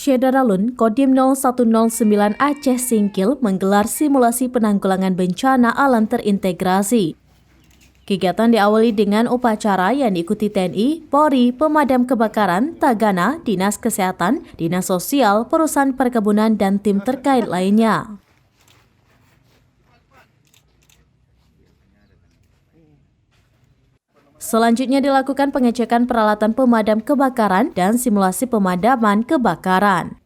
Syedaralun Kodim 0109 Aceh Singkil menggelar simulasi penanggulangan bencana alam terintegrasi. Kegiatan diawali dengan upacara yang diikuti TNI, Polri, Pemadam Kebakaran, Tagana, Dinas Kesehatan, Dinas Sosial, Perusahaan Perkebunan, dan tim terkait lainnya. Selanjutnya dilakukan pengecekan peralatan pemadam kebakaran dan simulasi pemadaman kebakaran.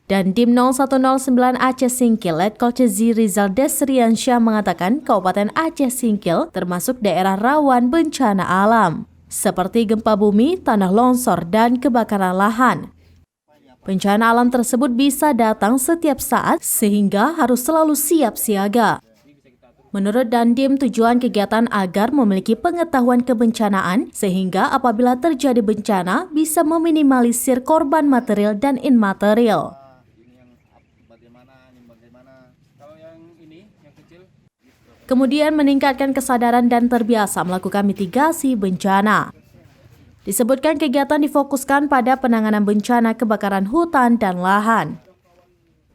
Dan Dim 0109 Aceh Singkil, Letkol Cezi Rizal Desriansyah mengatakan Kabupaten Aceh Singkil termasuk daerah rawan bencana alam, seperti gempa bumi, tanah longsor, dan kebakaran lahan. Bencana alam tersebut bisa datang setiap saat sehingga harus selalu siap siaga. Menurut Dandim, tujuan kegiatan agar memiliki pengetahuan kebencanaan sehingga apabila terjadi bencana bisa meminimalisir korban material dan imaterial. Kemudian meningkatkan kesadaran dan terbiasa melakukan mitigasi bencana. Disebutkan kegiatan difokuskan pada penanganan bencana kebakaran hutan dan lahan.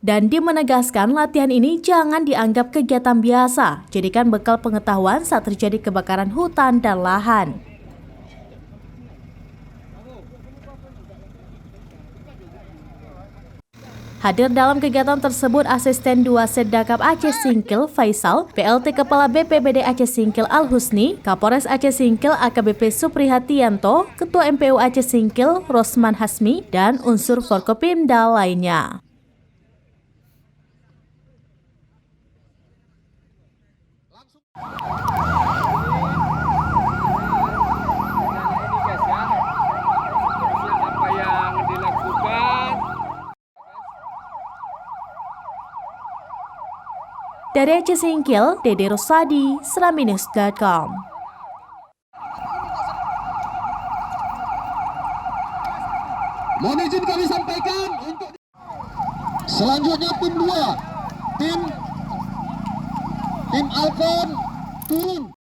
Dandim menegaskan latihan ini jangan dianggap kegiatan biasa, jadikan bekal pengetahuan saat terjadi kebakaran hutan dan lahan. Hadir dalam kegiatan tersebut Asisten 2 Seddakap Aceh Singkil Faisal, PLT Kepala BPBD Aceh Singkil Al-Husni, Kapolres Aceh Singkil AKBP Suprihatianto, Ketua MPU Aceh Singkil Rosman Hasmi, dan unsur Forkopimda lainnya. Apa yang dilakukan? Dari Aceh Singkil, Dede Rosadi, Selaminus.com. Mohon izin kami sampaikan untuk selanjutnya tim 2, tim Alkon turun.